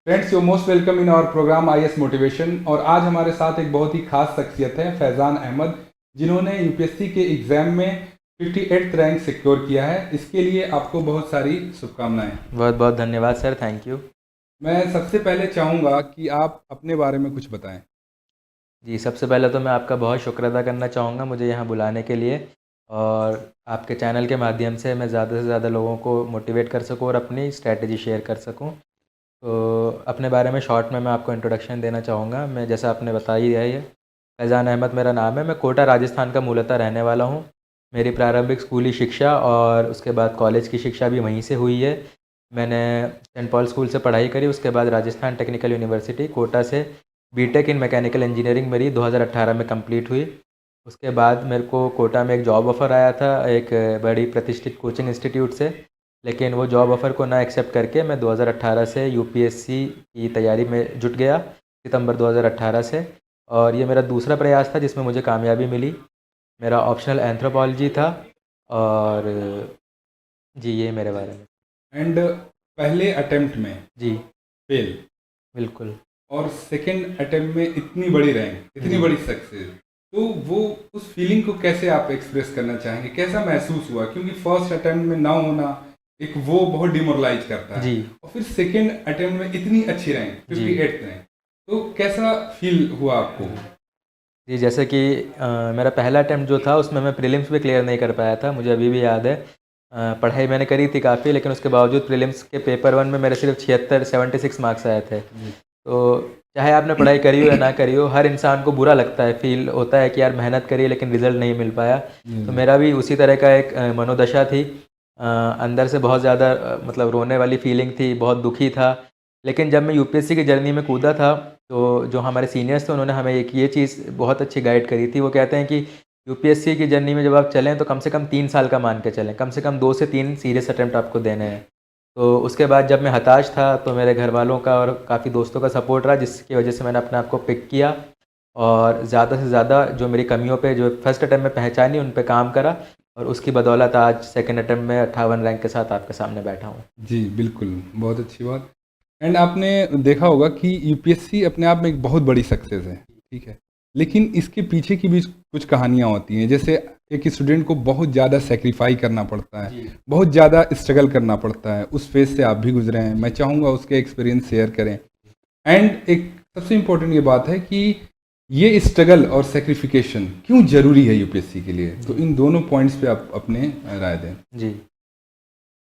Friends, you most welcome in our programme I S motivation. और आज हमारे साथ एक बहुत ही खास शख्सियत है फैज़ान अहमद, जिन्होंने यूपीएससी के एग्ज़ाम में 58th रैंक सिक्योर किया है। इसके लिए आपको बहुत सारी शुभकामनाएं। बहुत बहुत धन्यवाद सर, थैंक यू। मैं सबसे पहले चाहूँगा कि आप अपने बारे में कुछ बताएं। जी, सबसे पहले तो मैं आपका बहुत शुक्र अदा करना चाहूँगा मुझे यहाँ बुलाने के लिए, और आपके चैनल के माध्यम से मैं ज़्यादा से ज़्यादा लोगों को मोटिवेट कर सकूँ और अपनी स्ट्रैटेजी शेयर कर सकूँ। तो अपने बारे में शॉर्ट में मैं आपको इंट्रोडक्शन देना चाहूँगा। मैं जैसा आपने बता ही दिया है, फैज़ान अहमद मेरा नाम है। मैं कोटा राजस्थान का मूलतः रहने वाला हूँ। मेरी प्रारंभिक स्कूली शिक्षा और उसके बाद कॉलेज की शिक्षा भी वहीं से हुई है। मैंने सेंट पॉल स्कूल से पढ़ाई करी, उसके बाद राजस्थान टेक्निकल यूनिवर्सिटी कोटा से बीटेक इन मैकेनिकल इंजीनियरिंग मेरी 2018 में कंप्लीट हुई। उसके बाद मेरे को कोटा में एक जॉब ऑफ़र आया था एक बड़ी प्रतिष्ठित कोचिंग इंस्टीट्यूट से, लेकिन वो जॉब ऑफ़र को ना एक्सेप्ट करके मैं 2018 से यूपीएससी की तैयारी में जुट गया, सितंबर 2018 से। और ये मेरा दूसरा प्रयास था जिसमें मुझे कामयाबी मिली। मेरा ऑप्शनल एंथ्रोपोलॉजी था। और जी, ये मेरे बारे में। एंड पहले अटेम्प्ट में जी, फेल बिल्कुल। और सेकंड अटेम्प्ट में इतनी बड़ी रैंक, इतनी जी। बड़ी सक्सेस, तो वो उस फीलिंग को कैसे आप एक्सप्रेस करना चाहेंगे? कैसा महसूस हुआ? क्योंकि फर्स्ट अटेम्प्ट में ना होना एक वो बहुत डिमोरलाइज करता है, जी। और फिर सेकंड अटेम्प्ट में इतनी अच्छी रैंक, जी। 58th रैंक, तो कैसा फील हुआ आपको? जी, जैसे कि मेरा पहला अटेम्प्ट जो था उसमें मैं प्रीलिम्स भी क्लियर नहीं कर पाया था, मुझे अभी भी याद है। पढ़ाई मैंने करी थी काफ़ी, लेकिन उसके बावजूद प्रीलिम्स के पेपर 1 में मेरे सिर्फ 76 मार्क्स आए थे। तो चाहे आपने पढ़ाई करी हो या ना करी हो, हर इंसान को बुरा लगता है, फ़ील होता है कि यार मेहनत करी लेकिन रिज़ल्ट नहीं मिल पाया। तो मेरा भी उसी तरह का एक मनोदशा थी। अंदर से बहुत ज़्यादा मतलब रोने वाली फ़ीलिंग थी, बहुत दुखी था। लेकिन जब मैं यूपीएससी की जर्नी में कूदा था, तो जो हमारे सीनियर्स थे उन्होंने हमें एक ये चीज़ बहुत अच्छी गाइड करी थी। वो कहते हैं कि यूपीएससी की जर्नी में जब आप चलें तो कम से कम 3 साल का मान के चलें, कम से कम 2 से 3 सीरियस अटेम्प्ट आपको देने हैं। तो उसके बाद जब मैं हताश था तो मेरे घर वालों का और काफ़ी दोस्तों का सपोर्ट रहा, जिसकी वजह से मैंने अपने आप को पिक किया और ज़्यादा से ज़्यादा जो मेरी कमियों पे जो फर्स्ट अटेम्प्ट में पहचानी उन पे काम करा, और उसकी बदौलत आज सेकंड अटेम्प्ट में 58 रैंक के साथ आपके सामने बैठा हूँ। जी बिल्कुल, बहुत अच्छी बात। एंड आपने देखा होगा कि यूपीएससी अपने आप में एक बहुत बड़ी सक्सेस है, ठीक है, लेकिन इसके पीछे की भी कुछ कहानियाँ होती हैं। जैसे एक स्टूडेंट को बहुत ज़्यादा सेक्रीफाई करना पड़ता है, जी। बहुत ज़्यादा स्ट्रगल करना पड़ता है। उस फेज से आप भी गुजरे हैं, मैं चाहूँगा उसके एक्सपीरियंस शेयर करें। एंड एक सबसे इम्पोर्टेंट ये बात है कि ये स्ट्रगल और सेक्रीफिकेशन क्यों ज़रूरी है यूपीएससी के लिए, तो इन दोनों पॉइंट्स पे आप अपने राय दें। जी।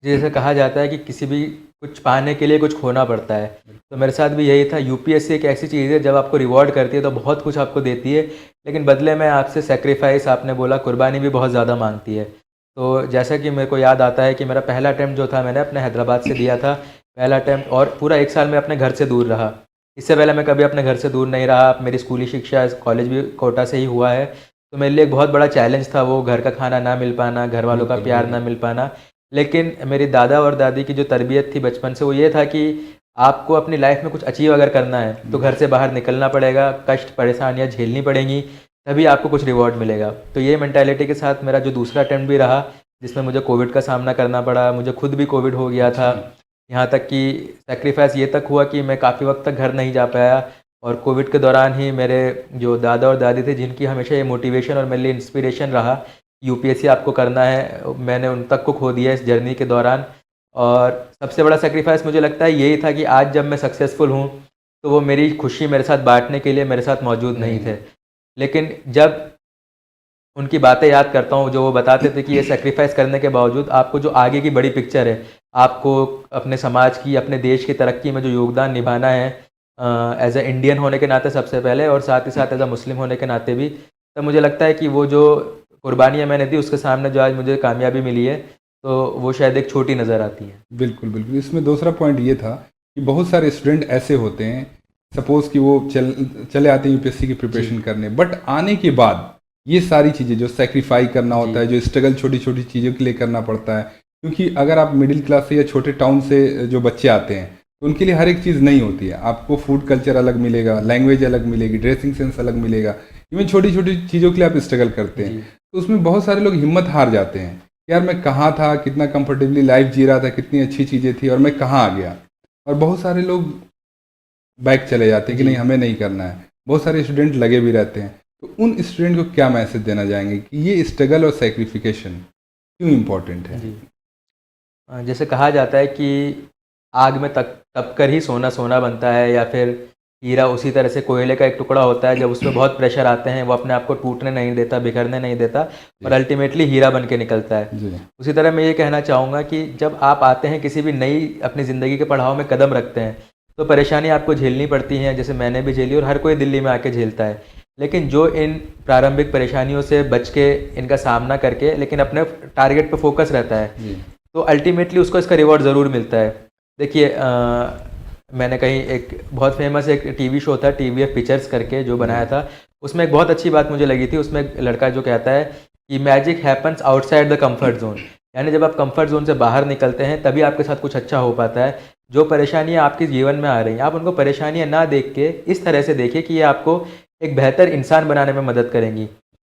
जैसे कहा जाता है कि किसी भी कुछ पाने के लिए कुछ खोना पड़ता है, तो मेरे साथ भी यही था। यूपीएससी एक ऐसी चीज़ है जब आपको रिवॉर्ड करती है तो बहुत कुछ आपको देती है, लेकिन बदले में आपसे सैक्रिफाइस, आपने बोला, कुर्बानी भी बहुत ज़्यादा मांगती है। तो जैसा कि मेरे को याद आता है कि मेरा पहला अटैम्प्ट जो था मैंने अपने हैदराबाद से दिया था, पहला अटैम्प्ट, और पूरा 1 साल मैं अपने घर से दूर रहा। इससे पहले मैं कभी अपने घर से दूर नहीं रहा। मेरी स्कूली शिक्षा, कॉलेज भी कोटा से ही हुआ है। तो मेरे लिए एक बहुत बड़ा चैलेंज था वो, घर का खाना ना मिल पाना, घर वालों का बिल्कुल प्यार ना मिल पाना। लेकिन मेरी दादा और दादी की जो तरबियत थी बचपन से, वो ये था कि आपको अपनी लाइफ में कुछ अचीव अगर करना है तो घर से बाहर निकलना पड़ेगा, कष्ट परेशानियाँ झेलनी पड़ेंगी, तभी आपको कुछ रिवॉर्ड मिलेगा। तो ये मेंटालिटी के साथ मेरा जो दूसरा अटेम्प्ट भी रहा, जिसमें मुझे कोविड का सामना करना पड़ा, मुझे खुद भी कोविड हो गया था। यहाँ तक कि सेक्रीफाइस ये तक हुआ कि मैं काफ़ी वक्त तक घर नहीं जा पाया, और कोविड के दौरान ही मेरे जो दादा और दादी थे, जिनकी हमेशा ये मोटिवेशन और मेरे लिए इंस्पिरेशन रहा, यूपीएससी आपको करना है, मैंने उन तक को खो दिया इस जर्नी के दौरान। और सबसे बड़ा सेक्रीफाइस मुझे लगता है यही था कि आज जब मैं सक्सेसफुल हूँ तो वो मेरी खुशी मेरे साथ बांटने के लिए मेरे साथ मौजूद नहीं थे। लेकिन जब उनकी बातें याद करता हूँ, जो वो बताते थे कि ये सेक्रीफाइस करने के बावजूद आपको जो आगे की बड़ी पिक्चर है, आपको अपने समाज की, अपने देश की तरक्की में जो योगदान निभाना है, एज ए इंडियन होने के नाते सबसे पहले, और साथ ही साथ एज अ मुस्लिम होने के नाते भी, तब मुझे लगता है कि वो जो कुर्बानियाँ मैंने दी उसके सामने जो आज मुझे कामयाबी मिली है, तो वो शायद एक छोटी नज़र आती है। बिल्कुल बिल्कुल। इसमें दूसरा पॉइंट ये था कि बहुत सारे स्टूडेंट ऐसे होते हैं, सपोज कि वो चले आते हैं यूपीएससी की प्रिपरेशन करने, बट आने के बाद ये सारी चीज़ें जो सेक्रीफाई करना होता है, जो स्ट्रगल छोटी छोटी चीज़ों के लिए करना पड़ता है, क्योंकि अगर आप मिडिल क्लास से या छोटे टाउन से जो बच्चे आते हैं तो उनके लिए हर एक चीज़ नहीं होती है। आपको फूड कल्चर अलग मिलेगा, लैंग्वेज अलग मिलेगी, ड्रेसिंग सेंस अलग मिलेगा, इवन छोटी छोटी चीज़ों के लिए आप स्ट्रगल करते हैं। तो उसमें बहुत सारे लोग हिम्मत हार जाते हैं, यार मैं कहाँ था, कितना कंफर्टेबली लाइफ जी रहा था, कितनी अच्छी चीज़ें थी, और मैं कहाँ आ गया। और बहुत सारे लोग बैक चले जाते हैं कि जी। नहीं हमें नहीं करना है। बहुत सारे स्टूडेंट लगे भी रहते हैं, तो उन स्टूडेंट को क्या मैसेज देना चाहेंगे कि ये स्ट्रगल और सेक्रीफिकेशन क्यों इम्पोर्टेंट है? जी। जैसे कहा जाता है कि आग में तक तप कर ही सोना सोना बनता है, या फिर हीरा उसी तरह से कोयले का एक टुकड़ा होता है, जब उसमें बहुत प्रेशर आते हैं वो अपने आप को टूटने नहीं देता, बिखरने नहीं देता और अल्टीमेटली हीरा बन के निकलता है। जी उसी तरह मैं ये कहना चाहूँगा कि जब आप आते हैं किसी भी नई अपनी ज़िंदगी के पड़ाव में कदम रखते हैं, तो परेशानी आपको झेलनी पड़ती हैं, जैसे मैंने भी झेली और हर कोई दिल्ली में आके झेलता है। लेकिन जो इन प्रारंभिक परेशानियों से बच के इनका सामना करके लेकिन अपने टारगेट पे फोकस रहता है, जी तो अल्टीमेटली उसको इसका रिवॉर्ड ज़रूर मिलता है। देखिए मैंने कहीं एक बहुत फेमस एक टीवी शो था टीवीएफ पिक्चर्स करके जो बनाया था, उसमें एक बहुत अच्छी बात मुझे लगी थी। उसमें एक लड़का जो कहता है कि magic happens outside the comfort zone, यानी जब आप कंफर्ट जोन से बाहर निकलते हैं तभी आपके साथ कुछ अच्छा हो पाता है। जो परेशानियाँ आपके जीवन में आ रही हैं, आप उनको परेशानियाँ ना देख के इस तरह से देखिए कि ये आपको एक बेहतर इंसान बनाने में मदद करेंगी।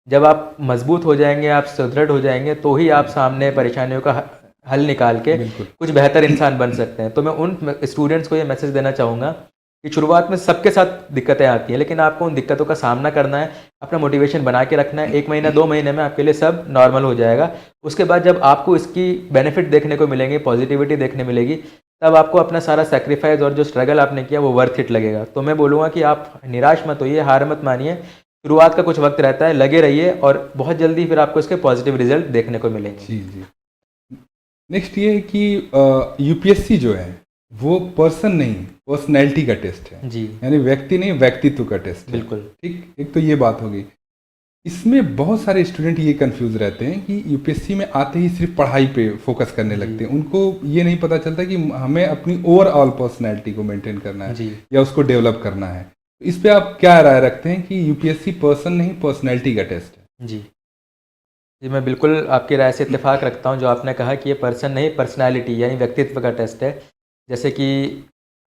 जब आप मजबूत हो जाएंगे, आप सुदृढ़ हो जाएंगे, तो ही आप सामने परेशानियों का हल निकाल के बिल्कुल। कुछ बेहतर इंसान बन सकते हैं। तो मैं उन स्टूडेंट्स को ये मैसेज देना चाहूँगा कि शुरुआत में सबके साथ दिक्कतें आती हैं, लेकिन आपको उन दिक्कतों का सामना करना है, अपना मोटिवेशन बना के रखना है। 1 महीना 2 महीने में आपके लिए सब नॉर्मल हो जाएगा। उसके बाद जब आपको इसकी बेनिफिट देखने को मिलेंगे, पॉजिटिविटी देखने मिलेगी, तब आपको अपना सारा सैक्रिफाइस और जो स्ट्रगल आपने किया वो वर्थ इट लगेगा। तो मैं बोलूँगा कि आप निराश मत होइए, हार मत मानिए। शुरुआत का कुछ वक्त रहता है, लगे रहिए और बहुत जल्दी फिर आपको इसके पॉजिटिव रिजल्ट देखने को मिलेंगे। जी जी। नेक्स्ट ये है कि यूपीएससी जो है वो पर्सन नहीं, पर्सनैलिटी का टेस्ट है, जी यानी व्यक्ति नहीं व्यक्तित्व का टेस्ट है। बिल्कुल। ठीक, एक तो ये बात हो गई। इसमें बहुत सारे स्टूडेंट ये कंफ्यूज रहते हैं कि यूपीएससी में आते ही सिर्फ पढ़ाई पे फोकस करने लगते हैं, उनको ये नहीं पता चलता कि हमें अपनी ओवरऑल पर्सनैलिटी को मेंटेन करना है जी या उसको डेवलप करना है। इस पे आप क्या राय रखते हैं कि यूपीएससी पर्सन नहीं पर्सनैलिटी का टेस्ट है? जी जी, मैं बिल्कुल आपकी राय से इत्तेफाक रखता हूँ। जो आपने कहा कि ये पर्सन नहीं पर्सनालिटी यानी व्यक्तित्व का टेस्ट है। जैसे कि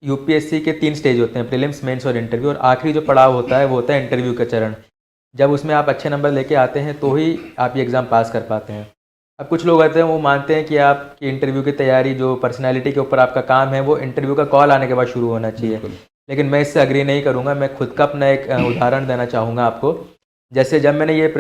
यूपीएससी के 3 स्टेज होते हैं, प्रीलिम्स, मेंस और इंटरव्यू, और आखिरी जो पड़ाव होता है वो होता है इंटरव्यू का चरण। जब उसमें आप अच्छे नंबर लेके आते हैं तो ही आप ये एग्ज़ाम पास कर पाते हैं। अब कुछ लोग होते हैं वो मानते हैं कि आपकी इंटरव्यू की तैयारी जो पर्सनैलिटी के ऊपर आपका काम है वो इंटरव्यू का कॉल आने के बाद शुरू होना चाहिए। बिल्कुल। लेकिन मैं इससे एग्री नहीं करूँगा। मैं खुद का अपना एक उदाहरण देना चाहूँगा आपको। जैसे जब मैंने ये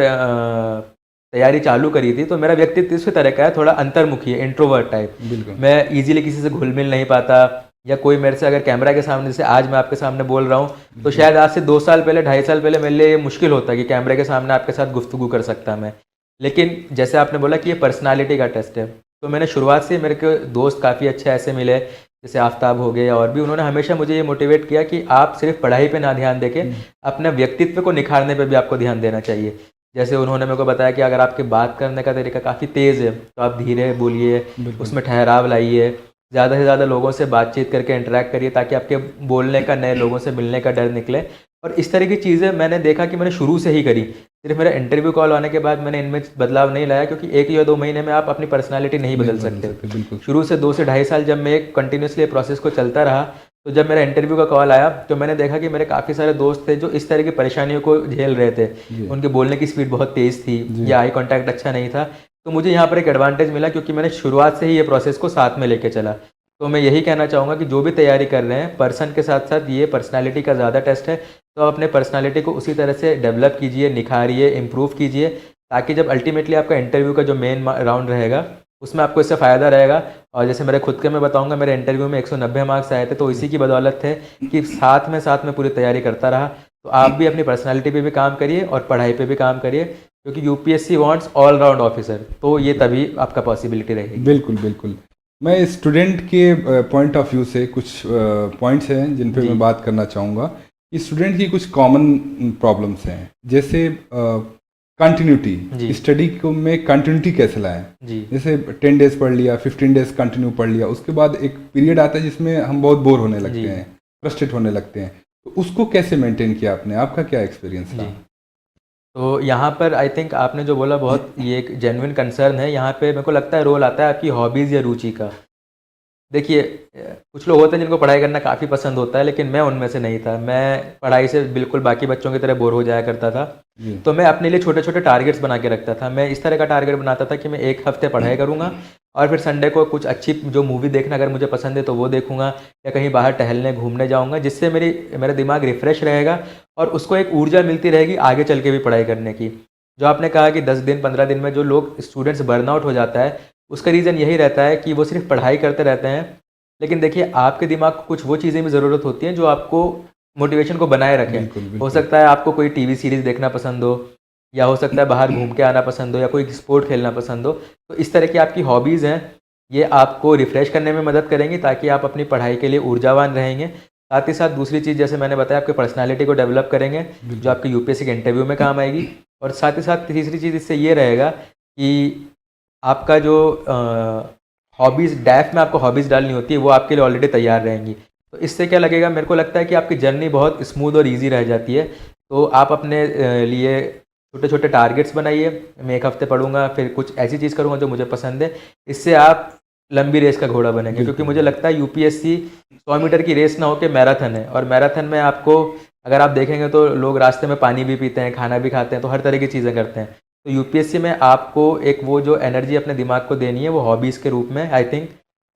तैयारी चालू करी थी तो मेरा व्यक्तित्व इस तरह का है, थोड़ा अंतर्मुखी है, इंट्रोवर्ट टाइप। बिल्कुल। मैं ईज़िली किसी से घुल मिल नहीं पाता, या कोई मेरे से अगर कैमरा के सामने, जैसे आज मैं आपके सामने बोल रहा हूँ, तो शायद आज से 2 साल पहले, 2.5 साल पहले मेरे लिए ये मुश्किल होता कि कैमरे के सामने आपके साथ गुफ्तगू कर सकता मैं। लेकिन जैसे आपने बोला कि ये पर्सनालिटी का टेस्ट है, तो मैंने शुरुआत से मेरे को दोस्त काफ़ी अच्छे ऐसे मिले, जैसे आफ्ताब हो गए और भी, उन्होंने हमेशा मुझे ये मोटिवेट किया कि आप सिर्फ पढ़ाई पे ना ध्यान देके अपने व्यक्तित्व को निखारने पे भी आपको ध्यान देना चाहिए। जैसे उन्होंने मेरे को बताया कि अगर आपके बात करने का तरीका काफ़ी तेज़ है तो आप धीरे बोलिए, उसमें ठहराव लाइए, ज़्यादा से ज़्यादा लोगों से बातचीत करके इंटरेक्ट करिए ताकि आपके बोलने का, नए लोगों से मिलने का डर निकले। और इस तरह की चीज़ें मैंने देखा कि मैंने शुरू से ही करी। सिर्फ मेरा इंटरव्यू कॉल आने के बाद मैंने इनमें बदलाव नहीं लाया, क्योंकि 1 या 2 महीने में आप अपनी पर्सनालिटी नहीं बदल सकते। बिल्कुल। शुरू से 2 से 2.5 साल जब मैं एक कंटिन्यूसली प्रोसेस को चलता रहा, तो जब मेरा इंटरव्यू का कॉल आया तो मैंने देखा कि मेरे काफ़ी सारे दोस्त थे जो इस तरह की परेशानियों को झेल रहे थे। जी। उनके बोलने की स्पीड बहुत तेज़ थी जी। या आई कांटेक्ट अच्छा नहीं था। तो मुझे यहाँ पर एक एडवांटेज मिला, क्योंकि मैंने शुरुआत से ही ये प्रोसेस को साथ में लेके चला। तो मैं यही कहना चाहूँगा कि जो भी तैयारी कर रहे हैं, पर्सन के साथ साथ ये पर्सनैलिटी का ज़्यादा टेस्ट है, तो आप अपने पर्सनैलिटी को उसी तरह से डेवलप कीजिए, निखारिए, इम्प्रूव कीजिए, ताकि जब अल्टीमेटली आपका इंटरव्यू का जो मेन राउंड रहेगा उसमें आपको इससे फ़ायदा रहेगा। और जैसे मेरे खुद के मैं बताऊंगा, मेरे इंटरव्यू में 190 मार्क्स आए थे, तो इसी की बदौलत थे कि साथ में पूरी तैयारी करता रहा। तो आप भी अपनी पर्सनैलिटी पे भी काम करिए और पढ़ाई पे भी काम करिए, क्योंकि UPSC wants all round officer, तो ये तभी आपका पॉसिबिलिटी रहेगी। बिल्कुल बिल्कुल। मैं स्टूडेंट के पॉइंट ऑफ व्यू से कुछ पॉइंट्स हैं जिन पे जी। मैं बात करना चाहूँगा कि स्टूडेंट की कुछ कॉमन प्रॉब्लम्स हैं, जैसे कंटिन्यूटी, जी। स्टडी को में कंटिन्यूटी कैसे लाएं। जी जैसे 10 डेज पढ़ लिया, 15 डेज कंटिन्यू पढ़ लिया, उसके बाद एक पीरियड आता है जिसमें हम बहुत बोर होने लगते जी। हैं, फ्रस्ट्रेट होने लगते हैं, तो उसको कैसे मेंटेन किया आपने? आपका क्या एक्सपीरियंस जी। था? तो यहाँ पर आई थिंक आपने जो बोला बहुत ये एक जेन्युइन कंसर्न है। यहाँ पे मेरे को लगता है रोल आता है आपकी हॉबीज़ या रुचि का। देखिए कुछ लोग होते हैं जिनको पढ़ाई करना काफ़ी पसंद होता है, लेकिन मैं उनमें से नहीं था। मैं पढ़ाई से बिल्कुल बाकी बच्चों की तरह बोर हो जाया करता था। जी। तो मैं अपने लिए छोटे छोटे टारगेट्स बना के रखता था। मैं इस तरह का टारगेट बनाता था कि मैं 1 हफ्ते पढ़ाई करूँगा और फिर संडे को कुछ अच्छी जो मूवी देखना अगर मुझे पसंद है तो वो देखूंगा, या कहीं बाहर टहलने घूमने जाऊंगा, जिससे मेरा दिमाग रिफ्रेश रहेगा और उसको एक ऊर्जा मिलती रहेगी आगे चल के भी पढ़ाई करने की। जो आपने कहा कि 10 दिन 15 दिन में जो लोग स्टूडेंट्स बर्नआउट हो जाता है, उसका रीज़न यही रहता है कि वो सिर्फ पढ़ाई करते रहते हैं। लेकिन देखिए, आपके दिमाग को कुछ वो चीज़ें भी ज़रूरत होती हैं जो आपको मोटिवेशन को बनाए रखें। बिल्कुल, हो बिल्कुल। सकता है आपको कोई टीवी सीरीज़ देखना पसंद हो, या हो सकता है बाहर घूम के आना पसंद हो, या कोई स्पोर्ट खेलना पसंद हो। तो इस तरह की आपकी हॉबीज़ हैं, ये आपको रिफ़्रेश करने में मदद करेंगी ताकि आप अपनी पढ़ाई के लिए ऊर्जावान रहेंगे। साथ ही साथ दूसरी चीज़, जैसे मैंने बताया, आपकी पर्सनैलिटी को डेवलप करेंगे, जो बिल्कुल। आपके यूपीएससी के इंटरव्यू में काम आएगी। और साथ ही साथ तीसरी चीज़ इससे ये रहेगा कि आपका जो हॉबीज़, डैफ में आपको हॉबीज़ डालनी होती है, वो आपके लिए ऑलरेडी तैयार रहेंगी। तो इससे क्या लगेगा, मेरे को लगता है कि आपकी जर्नी बहुत स्मूथ और ईज़ी रह जाती है। तो आप अपने लिए छोटे-छोटे टारगेट्स बनाइए। मैं 1 हफ़्ते पढ़ूँगा, फिर कुछ ऐसी चीज़ करूँगा जो मुझे पसंद है। इससे आप लंबी रेस का घोड़ा बनेंगे, क्योंकि बिल्कुल। मुझे लगता है यूपीएससी 100 मीटर की रेस ना होके मैराथन है। और मैराथन में आपको, अगर आप देखेंगे तो लोग रास्ते में पानी भी पीते हैं, खाना भी खाते हैं, तो हर तरह की चीज़ें करते हैं। तो यूपीएससी में आपको एक वो जो एनर्जी अपने दिमाग को देनी है, वो हॉबीज़ के रूप में, आई थिंक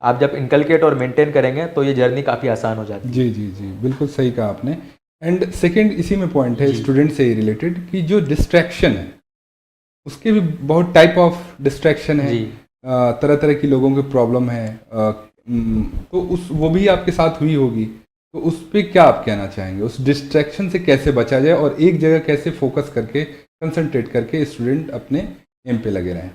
आप जब इनकलकेट और मेंटेन करेंगे तो ये जर्नी काफ़ी आसान हो जाती है। जी, जी, जी, बिल्कुल सही कहा आपने। एंड सेकंड इसी में पॉइंट है जी। स्टूडेंट से ही रिलेटेड कि जो डिस्ट्रैक्शन है, उसके भी बहुत टाइप ऑफ डिस्ट्रैक्शन है। जी। तरह-तरह की लोगों की प्रॉब्लम है। तो उस वो भी आपके साथ हुई होगी। तो उस पे क्या आप कहना चाहेंगे? उस डिस्ट्रैक्शन से कैसे बचा जाए और एक जगह कैसे फ़ोकस करके, कंसंट्रेट करके स्टूडेंट अपने एम पे लगे रहें?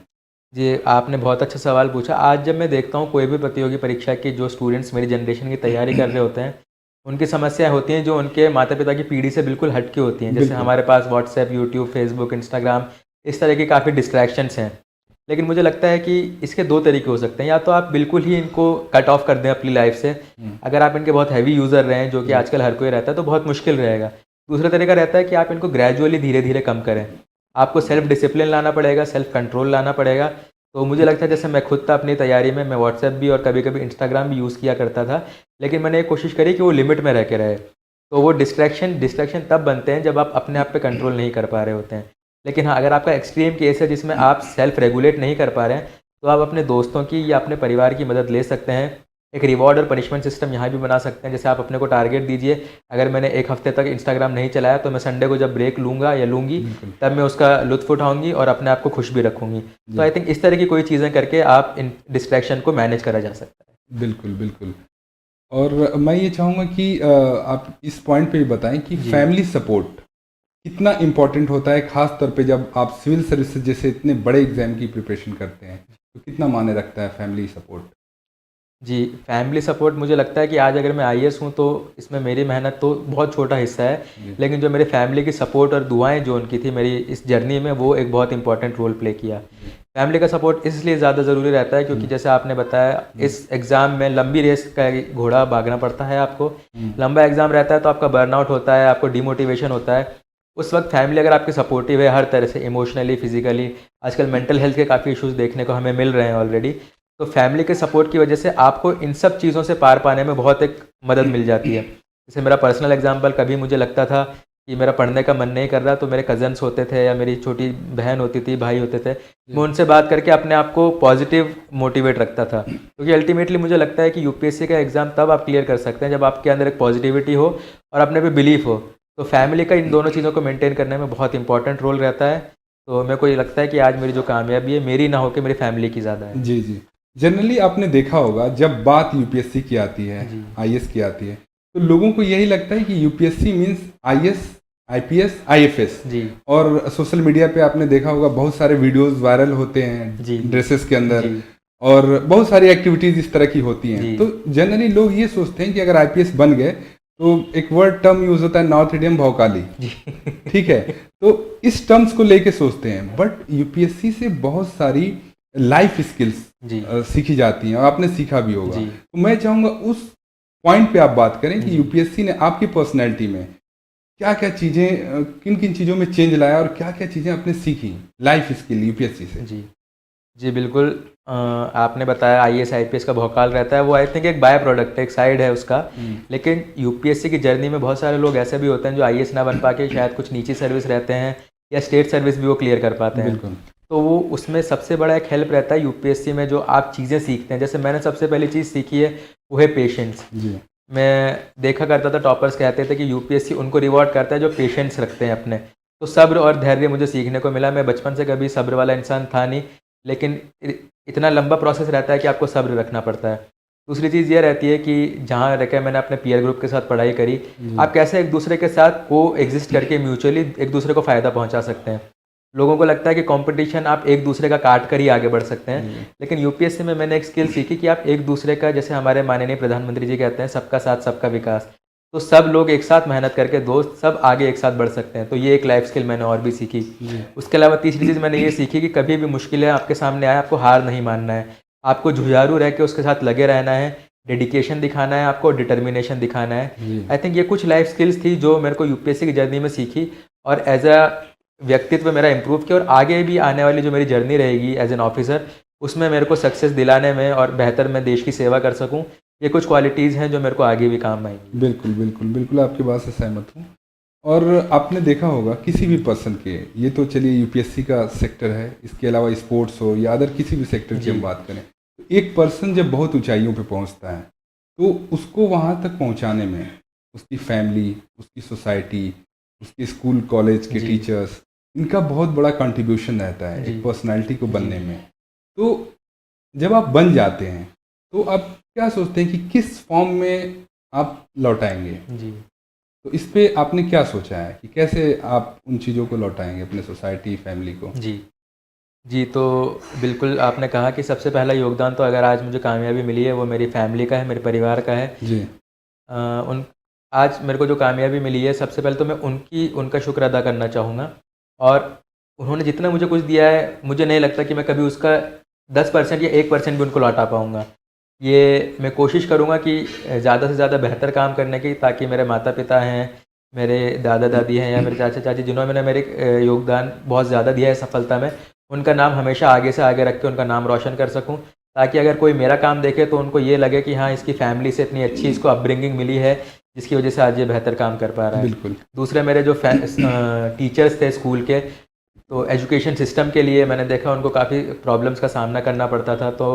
जी, आपने बहुत अच्छा सवाल पूछा। आज जब मैं देखता हूँ कोई भी प्रतियोगी परीक्षा की जो स्टूडेंट्स मेरी जनरेशन की तैयारी कर रहे होते हैं, उनकी समस्याएँ होती हैं जो उनके माता-पिता की पीढ़ी से बिल्कुल हट के होती हैं। जैसे बिल्कुल। हमारे पास व्हाट्सएप, यूट्यूब, फेसबुक, इंस्टाग्राम, इस तरह की काफ़ी डिस्ट्रैक्शंस हैं। लेकिन मुझे लगता है कि इसके 2 तरीके हो सकते हैं। या तो आप बिल्कुल ही इनको कट ऑफ कर दें अपनी लाइफ़ से। हुँ। अगर आप इनके बहुत हेवी यूज़र रहे हैं, जो कि जी। आजकल हर कोई रहता है, तो बहुत मुश्किल रहेगा। दूसरा तरीका रहता है कि आप इनको ग्रेजुअली धीरे-धीरे कम करें। आपको सेल्फ डिसिप्लिन लाना पड़ेगा, सेल्फ कंट्रोल लाना पड़ेगा। तो मुझे लगता है, जैसे मैं खुद था अपनी तैयारी में, मैं व्हाट्सएप भी और कभी-कभी इंस्टाग्राम भी यूज़ किया करता था। लेकिन मैंने ये कोशिश करी कि वो लिमिट में रह के रहे। तो वो डिस्ट्रैक्शन तब बनते हैं जब आप अपने आप पे कंट्रोल नहीं कर पा रहे होते हैं। लेकिन हाँ, अगर आपका एक्सट्रीम केस है जिसमें आप सेल्फ रेगुलेट नहीं कर पा रहे हैं, तो आप अपने दोस्तों की या अपने परिवार की मदद ले सकते हैं। एक रिवॉर्ड और पनिशमेंट सिस्टम यहाँ भी बना सकते हैं। जैसे आप अपने को टारगेट दीजिए, अगर मैंने 1 हफ्ते तक इंस्टाग्राम नहीं चलाया, तो मैं संडे को जब ब्रेक लूँगा या लूँगी, बिल्कुल। तब मैं उसका लुत्फ़ उठाऊँगी और अपने आप को खुश भी रखूँगी। जी। तो आई थिंक इस तरह की कोई चीज़ें करके आप इन डिस्ट्रैक्शन को मैनेज करा जा सकता है। बिल्कुल, बिल्कुल। और मैं ये चाहूँगा कि आप इस पॉइंट पे भी बताएँ कि जी। फैमिली सपोर्ट कितना इम्पोर्टेंट होता है, ख़ास तौर पे जब आप सिविल सर्विसेज जैसे इतने बड़े एग्ज़ाम की प्रिपरेशन करते हैं, तो कितना मायने रखता है फैमिली सपोर्ट? जी, फैमिली सपोर्ट, मुझे लगता है कि आज अगर मैं आईएएस हूँ तो इसमें मेरी मेहनत तो बहुत छोटा हिस्सा है। जी। लेकिन जो मेरे फैमिली की सपोर्ट और दुआएँ जो उनकी थी मेरी इस जर्नी में, वो एक बहुत इंपॉर्टेंट रोल प्ले किया। फैमिली का सपोर्ट इसलिए ज़्यादा ज़रूरी रहता है क्योंकि जैसे आपने बताया, इस एग्ज़ाम में लंबी रेस का घोड़ा भागना पड़ता है आपको। लंबा एग्ज़ाम रहता है तो आपका बर्नआउट होता है, आपको डिमोटिवेशन होता है। उस वक़्त फैमिली अगर आपकी सपोर्टिव है हर तरह से, इमोशनली, फिज़िकली, आजकल मेंटल हेल्थ के काफ़ी इश्यूज़ देखने को हमें मिल रहे हैं ऑलरेडी। तो फैमिली के सपोर्ट की वजह से आपको इन सब चीज़ों से पार पाने में बहुत एक मदद मिल जाती है। जैसे मेरा पर्सनल एग्ज़ाम्पल, कभी मुझे लगता था कि मेरा पढ़ने का मन नहीं कर रहा, तो मेरे कज़न्स होते थे या मेरी छोटी बहन होती थी, भाई होते थे, मैं उनसे बात करके अपने आप को पॉजिटिव मोटिवेट रखता था। क्योंकि अल्टीमेटली मुझे लगता है कि यूपीएससी का एग्ज़ाम तब आप क्लियर कर सकते हैं जब आपके अंदर एक पॉजिटिविटी हो और अपने पे बिलीफ हो। तो फैमिली का इन दोनों चीज़ों को मेंटेन करने में बहुत इंपॉर्टेंट रोल रहता है। तो मेरे को ये लगता है कि आज मेरी जो कामयाबी है, मेरी ना होके मेरी फैमिली की ज़्यादा है। जी, जी। जनरली आपने देखा होगा जब बात यूपीएससी की आती है, जी। आईएएस की आती है, तो लोगों को यही लगता है कि UPSC means IAS, IPS, IFS. जी। और सोशल मीडिया पे आपने देखा होगा बहुत सारे वीडियोज़ वायरल होते हैं जी। ड्रेसेस के अंदर, जी। और बहुत सारी एक्टिविटीज़ इस तरह की होती हैं। जी। तो जनरली लोग ये सोचते हैं कि अगर आईपीएस बन गए, तो एक वर्ड टर्म यूज़ होता है नॉर्थ इंडियन भौकाली, जी। ठीक है? तो इस टर्म्स को लेके सोचते हैं, बट यूपीएससी से बहुत सारी लाइफ स्किल्स जी। सीखी जाती हैं और आपने सीखा भी होगा। जी। तो मैं चाहूँगा उस पॉइंट पे आप बात करें कि जी। यूपीएससी ने आपकी पर्सनैलिटी में क्या-क्या चीज़ें, किन-किन चीज़ों में चेंज लाया और क्या-क्या चीज़ें आपने सीखी लाइफ स्किल यूपीएससी से? जी। जी, बिल्कुल। आपने बताया आईएएस, आईपीएस का भौकाल रहता है, वो आई थिंक एक बाय प्रोडक्ट है, एक साइड है उसका। लेकिन यूपीएससी की जर्नी में बहुत सारे लोग ऐसे भी होते हैं जो आईएएस ना बन पाके शायद कुछ नीची सर्विस रहते हैं या स्टेट सर्विस भी वो क्लियर कर पाते हैं। बिल्कुल। तो वो उसमें सबसे बड़ा एक हेल्प रहता है यूपीएससी में, जो आप चीज़ें सीखते हैं। जैसे मैंने सबसे पहली चीज़ सीखी है वो है पेशेंस। जी मैं देखा करता था टॉपर्स कहते थे कि यूपीएससी उनको रिवॉर्ड करता है जो पेशेंस रखते हैं अपने। तो सब्र और धैर्य मुझे सीखने को मिला। मैं बचपन से कभी सब्र वाला इंसान था नहीं, लेकिन इतना लंबा प्रोसेस रहता है कि आपको सब्र रखना पड़ता है। दूसरी चीज़ ये रहती है कि जहाँ रह के मैंने अपने पीयर ग्रुप के साथ पढ़ाई करी, जी आप कैसे एक दूसरे के साथ को एग्जिस्ट करके म्यूचुअली एक दूसरे को फ़ायदा पहुँचा सकते हैं। लोगों को लगता है कि कंपटीशन आप एक दूसरे का काट कर ही आगे बढ़ सकते हैं, जी लेकिन यूपीएससी में मैंने एक स्किल सीखी कि आप एक दूसरे का, जैसे हमारे माननीय प्रधानमंत्री जी कहते हैं, सबका साथ सबका विकास। तो सब लोग एक साथ मेहनत करके दोस्त सब आगे एक साथ बढ़ सकते हैं। तो ये एक लाइफ स्किल मैंने और भी सीखी। जी उसके अलावा तीसरी चीज़ मैंने ये सीखी कि कभी भी मुश्किलें आपके सामने आए, आपको हार नहीं मानना है। आपको जुझारू रह के उसके साथ लगे रहना है, डेडिकेशन दिखाना है आपको, डिटर्मिनेशन दिखाना है। जी आई थिंक ये कुछ लाइफ स्किल्स थी जो मेरे को यूपीएससी की जर्नी में सीखी और एज अ व्यक्तित्व मेरा इम्प्रूव किया। और आगे भी आने वाली जो मेरी जर्नी रहेगी एज एन ऑफिसर, उसमें मेरे को सक्सेस दिलाने में और बेहतर मैं देश की सेवा कर सकूं, ये कुछ क्वालिटीज़ हैं जो मेरे को आगे भी काम आएंगी। बिल्कुल बिल्कुल बिल्कुल आपकी बात से सहमत हूँ। और आपने देखा होगा किसी भी पर्सन के, ये तो चलिए यूपीएससी का सेक्टर है, इसके अलावा स्पोर्ट्स हो या अदर किसी भी सेक्टर की हम जी। बात करें, तो एक पर्सन जब बहुत ऊंचाइयों पे पहुंचता है तो उसको वहां तक पहुंचाने में उसकी फैमिली, उसकी सोसाइटी, उसके स्कूल कॉलेज के जी। टीचर्स, इनका बहुत बड़ा कंट्रीब्यूशन रहता है जी। एक पर्सनालिटी को जी। बनने में। तो जब आप बन जाते हैं तो आप क्या सोचते हैं कि किस फॉर्म में आप लौटाएंगे? जी। तो इस पे आपने क्या सोचा है कि कैसे आप उन चीज़ों को लौटाएंगे अपने सोसाइटी, फैमिली को? जी। जी, तो बिल्कुल आपने कहा कि सबसे पहला योगदान तो अगर आज मुझे कामयाबी मिली है वो मेरी फैमिली का है, मेरे परिवार का है। जी उन आज मेरे को जो कामयाबी मिली है, सबसे पहले तो मैं उनका शुक्र अदा करना चाहूँगा। और उन्होंने जितना मुझे कुछ दिया है, मुझे नहीं लगता कि मैं कभी उसका 10% या 1% भी उनको लौटा पाऊँगा। ये मैं कोशिश करूँगा कि ज़्यादा से ज़्यादा बेहतर काम करने की, ताकि मेरे माता-पिता हैं, मेरे दादा-दादी हैं या मेरे चाचा-चाची, जिन्होंने मेरे योगदान बहुत ज़्यादा दिया है सफलता में, उनका नाम हमेशा आगे से आगे रख के उनका नाम रोशन कर सकूँ। ताकि अगर कोई मेरा काम देखे तो उनको ये लगे कि हाँ, इसकी फैमिली से इतनी अच्छी इसको अपब्रिंगिंग मिली है, जिसकी वजह से आज ये बेहतर काम कर पा रहा है। बिल्कुल दूसरे मेरे जो टीचर्स थे स्कूल के, तो एजुकेशन सिस्टम के लिए मैंने देखा उनको काफ़ी प्रॉब्लम्स का सामना करना पड़ता था। तो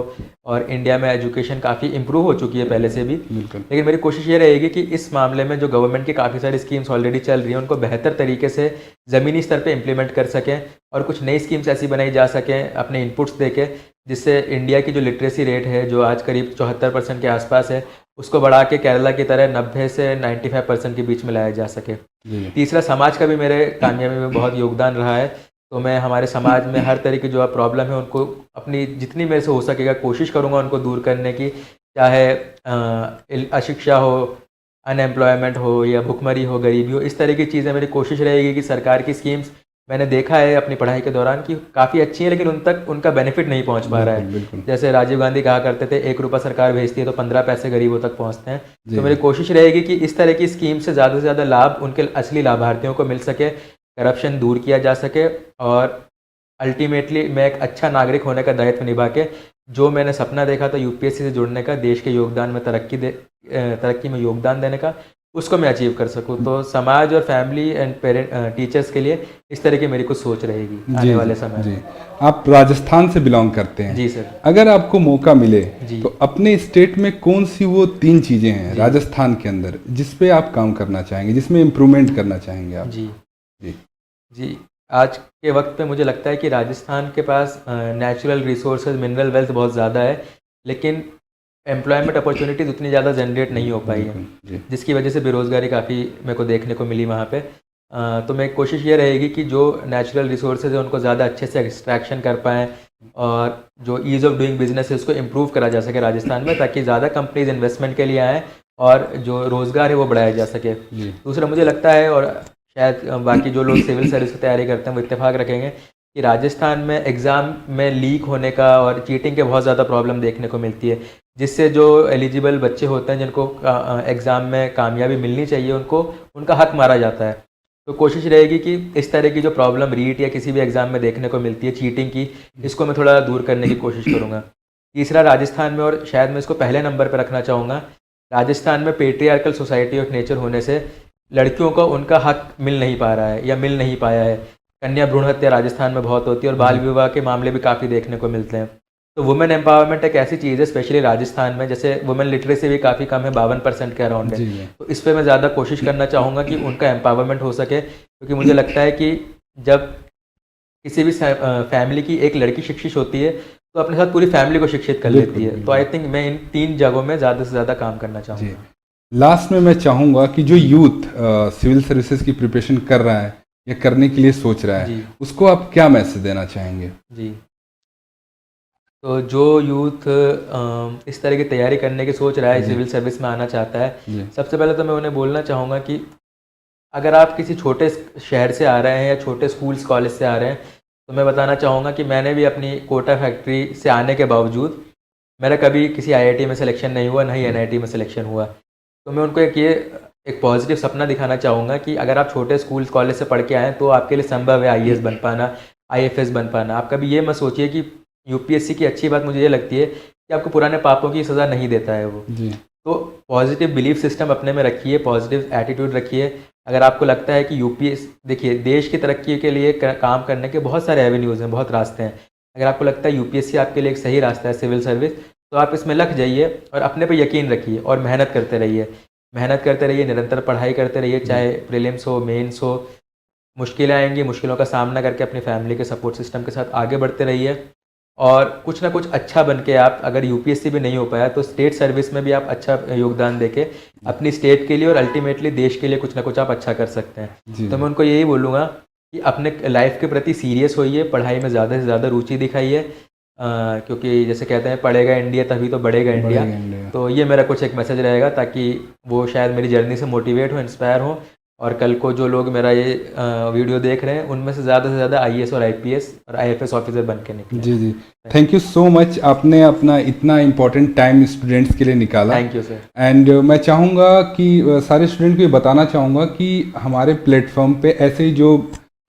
और इंडिया में एजुकेशन काफ़ी इम्प्रूव हो चुकी है पहले से भी, बिल्कुल लेकिन मेरी कोशिश ये रहेगी कि इस मामले में जो गवर्नमेंट की काफ़ी सारी स्कीम्स ऑलरेडी चल रही हैं, उनको बेहतर तरीके से ज़मीनी स्तर पे इम्प्लीमेंट कर सकें और कुछ नई स्कीम्स ऐसी बनाई जा सकें अपने इनपुट्स देके, जिससे इंडिया की जो लिटरेसी रेट है, जो आज करीब 74% के आसपास है, उसको बढ़ा के केरला की तरह 90 से 95% के बीच में लाया जा सके। जी तीसरा, समाज का भी मेरे कामयाबी में बहुत योगदान रहा है। तो मैं हमारे समाज में हर तरह की जो प्रॉब्लम है उनको अपनी जितनी मेरे से हो सकेगा कोशिश करूँगा उनको दूर करने की। चाहे अशिक्षा हो, अनएम्प्लॉयमेंट हो या भुखमरी हो, गरीबी हो, इस तरह की चीज़ें मेरी कोशिश रहेगी कि सरकार की स्कीम्स मैंने देखा है अपनी पढ़ाई के दौरान कि काफ़ी अच्छी है, लेकिन उन तक उनका बेनिफिट नहीं पहुंच पा रहा है। बिल्कुल जैसे राजीव गांधी कहा करते थे, 1 रुपया सरकार भेजती है तो 15 पैसे गरीबों तक पहुंचते हैं। जी तो मेरी कोशिश रहेगी कि इस तरह की स्कीम से ज़्यादा लाभ उनके असली लाभार्थियों को मिल सके, करप्शन दूर किया जा सके और अल्टीमेटली मैं एक अच्छा नागरिक होने का दायित्व निभा के, जो मैंने सपना देखा था यूपीएससी से जुड़ने का, देश के योगदान में तरक्की में योगदान देने का, उसको मैं अचीव कर सकूं। तो समाज और फैमिली एंड पेरेंट टीचर्स के लिए इस तरह की मेरी कुछ सोच रहेगी आने वाले समय जी। में। आप राजस्थान से बिलोंग करते हैं। जी सर। अगर आपको मौका मिले जी। तो अपने स्टेट में कौन सी वो 3 चीज़ें हैं जी। राजस्थान के अंदर जिस पे आप काम करना चाहेंगे, जिसमें इम्प्रूवमेंट करना चाहेंगे आप? जी। जी जी, आज के वक्त पे मुझे लगता है कि राजस्थान के पास नेचुरल रिसोर्सेज, मिनरल वेल्थ बहुत ज़्यादा है, लेकिन एम्प्लॉयमेंट अपॉर्चुनिटीज़ उतनी ज़्यादा जनरेट नहीं हो पाई है, बिल्कुल, जी जिसकी वजह से बेरोज़गारी काफ़ी मेरे को देखने को मिली वहाँ पे। तो मैं कोशिश ये रहेगी कि जो नेचुरल रिसोर्सेज है उनको ज़्यादा अच्छे से एक्सट्रैक्शन कर पाएँ और जो ईज़ ऑफ डूइंग बिजनेस है उसको इम्प्रूव करा जा सके राजस्थान में, ताकि ज़्यादा कंपनीज इन्वेस्टमेंट के लिए आएँ और जो रोज़गार है वो बढ़ाया जा सके। जी दूसरा, मुझे लगता है और शायद बाकी जो लोग सिविल सर्विस की तैयारी करते हैं वो इत्तेफाक रखेंगे कि राजस्थान में एग्ज़ाम में लीक होने का और चीटिंग के बहुत ज़्यादा प्रॉब्लम देखने को मिलती है, जिससे जो एलिजिबल बच्चे होते हैं जिनको एग्ज़ाम में कामयाबी मिलनी चाहिए, उनको उनका हक मारा जाता है। तो कोशिश रहेगी कि इस तरह की जो प्रॉब्लम रीट या किसी भी एग्ज़ाम में देखने को मिलती है चीटिंग की, इसको मैं थोड़ा दूर करने की कोशिश करूँगा। तीसरा, राजस्थान में, और शायद मैं इसको पहले नंबर पर रखना चाहूँगा, राजस्थान में पेट्रियार्कल सोसाइटी ऑफ नेचर होने से लड़कियों को उनका हक मिल नहीं पा रहा है या मिल नहीं पाया है। कन्या भ्रूण हत्या राजस्थान में बहुत होती है और बाल विवाह के मामले भी काफ़ी देखने को मिलते हैं। तो वुमेन एम्पावरमेंट एक ऐसी चीज़ है, स्पेशली राजस्थान में, जैसे वुमेन लिटरेसी भी काफ़ी कम है, 52% के अराउंड जी है। जी तो इस पे मैं ज़्यादा कोशिश करना चाहूँगा कि उनका एम्पावरमेंट हो सके, क्योंकि मुझे लगता है कि जब किसी भी फैमिली की एक लड़की शिक्षित होती है तो अपने साथ पूरी फैमिली को शिक्षित कर बिल्कुल, लेती है। तो आई थिंक मैं इन 3 जगहों में ज़्यादा से ज़्यादा काम करना जी। चाहूँगा। लास्ट में मैं चाहूँगा कि जो यूथ सिविल सर्विसेज की प्रिपरेशन कर रहा है या करने के लिए सोच रहा है, जी, उसको आप क्या मैसेज देना चाहेंगे? जी। तो जो यूथ इस तरह की तैयारी करने की सोच रहा है, जी। सिविल सर्विस में आना चाहता है, जी सबसे पहले तो मैं उन्हें बोलना चाहूँगा कि अगर आप किसी छोटे शहर से आ रहे हैं या छोटे स्कूल्स कॉलेज से आ रहे हैं, तो मैं बताना चाहूँगा कि मैंने भी अपनी कोटा फैक्ट्री से आने के बावजूद मेरा कभी किसी आईआईटी में सिलेक्शन नहीं हुआ, ना ही एनआईटी में सिलेक्शन हुआ। तो मैं उनको एक पॉजिटिव सपना दिखाना चाहूँगा कि अगर आप छोटे स्कूल कॉलेज से पढ़ के आएँ तो आपके लिए संभव है आईएएस बन पाना, आईएफएस बन पाना। आप कभी ये मत सोचिए कि यूपीएससी की अच्छी बात मुझे ये लगती है कि आपको पुराने पापों की सज़ा नहीं देता है वो। जी तो पॉजिटिव बिलीफ सिस्टम अपने में रखिए, पॉजिटिव एटीट्यूड रखिए। अगर आपको लगता है कि यूपीएस देखिए, देश की तरक्की के लिए काम करने के बहुत सारे एवेन्यूज़ हैं, बहुत रास्ते हैं। अगर आपको लगता है यूपीएससी आपके लिए एक सही रास्ता है, सिविल सर्विस, तो आप इसमें लग जाइए और अपने पे यकीन रखिए और मेहनत करते रहिए। मेहनत करते रहिए, निरंतर पढ़ाई करते रहिए, चाहे प्रीलिम्स हो, मेंस हो। मुश्किलें आएँगी, मुश्किलों का सामना करके अपनी फैमिली के सपोर्ट सिस्टम के साथ आगे बढ़ते रहिए और कुछ ना कुछ अच्छा बन के आप, अगर यूपीएससी भी नहीं हो पाया तो स्टेट सर्विस में भी आप अच्छा योगदान देके अपनी स्टेट के लिए और अल्टीमेटली देश के लिए कुछ ना कुछ आप अच्छा कर सकते हैं। जी तो मैं उनको यही बोलूँगा कि अपने लाइफ के प्रति सीरियस होइए, पढ़ाई में ज़्यादा से ज़्यादा रुचि दिखाइए, क्योंकि जैसे कहते हैं पढ़ेगा इंडिया तभी तो बढ़ेगा इंडिया। बढ़ेगा इंडिया। तो ये मेरा कुछ एक मैसेज रहेगा ताकि वो शायद मेरी जर्नी से मोटिवेट हो, इंस्पायर हो और कल को जो लोग मेरा ये वीडियो देख रहे हैं उनमें से ज़्यादा आईएएस और आईपीएस और आईएफएस ऑफिसर बन के निकले। जी जी थैंक यू सो मच, आपने अपना इतना इम्पोर्टेंट टाइम स्टूडेंट्स के लिए निकाला। Thank you sir. एंड मैं चाहूँगा कि सारे स्टूडेंट को ये बताना चाहूँगा कि हमारे प्लेटफॉर्म पे ऐसे ही जो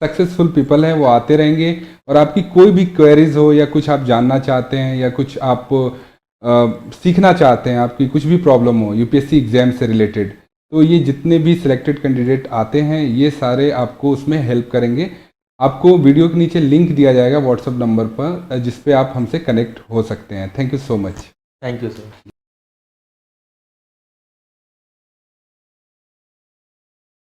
सक्सेसफुल पीपल हैं वो आते रहेंगे और आपकी कोई भी क्वेरीज हो या कुछ आप जानना चाहते हैं या कुछ आप सीखना चाहते हैं, आपकी कुछ भी प्रॉब्लम हो यूपीएससी एग्जाम से रिलेटेड, तो ये जितने भी सिलेक्टेड कैंडिडेट आते हैं ये सारे आपको उसमें हेल्प करेंगे। आपको वीडियो के नीचे लिंक दिया जाएगा व्हाट्सएप नंबर पर जिस पे आप हमसे कनेक्ट हो सकते हैं। Thank you so much. Thank you sir.